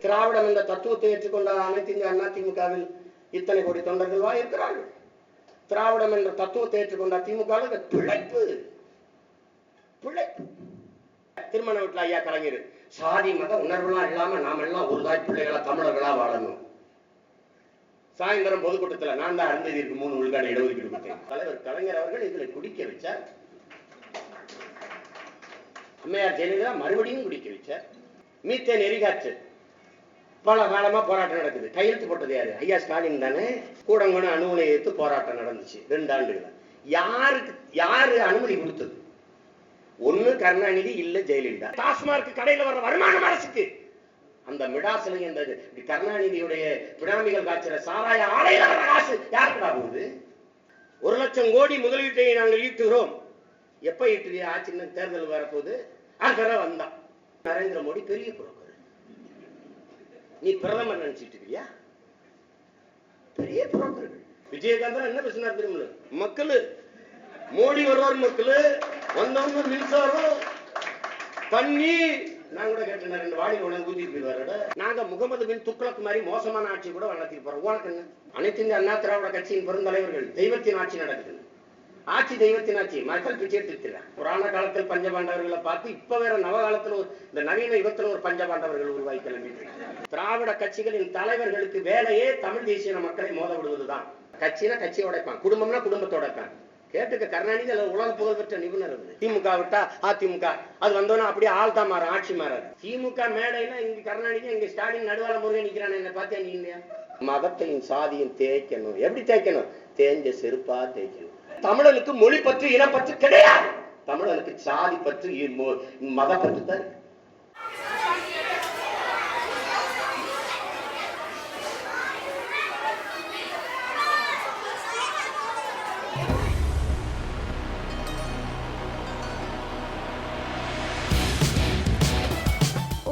திராவிடம் என்ற தத்துவத்தை ஏற்றுக்கொண்ட அனைத்து இந்திய அண்ணா திமுகவில் இத்தனை கோடி தொண்டர்களா இருக்கிறார்கள். திராவிடம் என்ற தத்துவத்தை ஏற்றுக்கொண்ட திமுக பிழைப்பு பிழைப்பு. திருமண வீட்டுல ஐயா கலைஞர் சாதி மத உணர்வுலாம் இல்லாம நாம எல்லாம் ஒரு தாய் பிள்ளைகளா தமிழர்களா வாழணும். சாயந்தரம் பொதுக்கூட்டத்துல நான் தான் அருந்ததிற்கு 3 விழுக்காடு இடஒதுக்கீடு கொடுத்தேன். தலைவர் கலைஞர் அவர்கள் இதுல குடிக்க வச்சார். அம்மையார் ஜெயலலிதா மறுபடியும் குடிக்க வச்சார். மீத்தேன் எரிகாற்று பல காலமா போராட்டம் நடக்குது. கையெழுத்து போட்டது யாரு? ஐயா ஸ்டாலின் தானே. கூடங்கோணம் அணு உலையை எடுத்து போராட்டம் நடந்துச்சு 2 ஆண்டுகள். யாரு அனுமதி கொடுத்தது? ஒண்ணு கருணாநிதி, இல்ல ஜெயலலிதா. டாஸ்மார்க் கடையில வர்ற வருமானம் அரசுக்கு. அந்த மிடாசிலை அந்த கருணாநிதியுடைய பினாமிகள் காய்ச்சல சாராய ஆலையில வர காசு யாருக்குடா போகுது? 1 லட்சம் கோடி முதலீட்டை நாங்கள் ஈட்டுகிறோம். எப்ப ஈட்டு ஆட்சி தேர்தல் வரப்போகுது? அது வந்தான் நரேந்திர மோடி பெரிய புரோக்கர். நீ பிரதமர் நினைச்சிட்டு இருக்கியா? பெரிய புரோக்கர்கள். விஜயகாந்த் என்ன பேசினார் தெரியுமா? மக்களு மோடி வருவார், மக்களு வந்தவங்க மின்சாரம் தண்ணி. நான் கூட கேட்டேன், 2 வாடி உணவு ஊத்திட்டு போயிடுவாரு. நாங்க முகமது பின் துக்ளக் மாதிரி மோசமான ஆட்சி கூட வளர்த்திட்டு போறோம். உனக்கு என்ன? அனைத்து இந்திய அண்ணா திராவிட கட்சியின் பெருந்தலைவர்கள் தெய்வத்தின் ஆட்சி நடக்குது. ஆட்சி தெய்வத்தின் ஆட்சி. மக்கள் பிச்சை எடுத்துக்கிறார். புராண காலத்தில் பஞ்சபாண்டவர்களை பார்த்து இப்ப வேற நவகாலத்துல இந்த நவீன யுகத்துல ஒரு பஞ்சபாண்டவர்கள் உருவாக்கி கிளம்பிட்டு. திராவிட கட்சிகளின் தலைவர்களுக்கு வேலையே தமிழ் தேசிய மக்களை மோத விடுவதுதான். கட்சினா கட்சியை உடைப்பான், குடும்பம்னா குடும்பத்தோட இருப்பான். கேட்டுக்க கருணாநிதி உலக புகழ் பெற்ற நிபுணர். திமுக விட்டா அதிமுக, அது வந்தோன்னா அப்படியே ஆள் தான் மாறும், ஆட்சி மாறாது. திமுக மேடைனா இங்க கருணாநிதி, இங்க ஸ்டாலின் நடுவால முருகன் நிக்கிறான். என்ன பார்த்தா நீ இல்லையா? மதத்தையும் சாதியும் தேய்க்கணும். எப்படி தேய்க்கணும்? தேஞ்ச செருப்பா தேய்க்கணும். தமிழனுக்கு மொழி பற்று இனப்பற்று கிடையாது. தமிழனுக்கு சாதி பற்று மத பற்று தான்.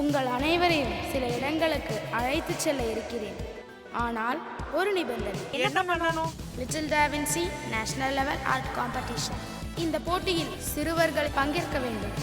உங்கள் அனைவரையும் சில இடங்களுக்கு அழைத்து செல்ல இருக்கிறேன். ஆனால் ஒரு நிபந்தனை. என்ன பண்ணணும்? Little da Vinci national level art competition. இந்த போட்டியில் சிறுவர்கள் பங்கேற்க வேண்டும்.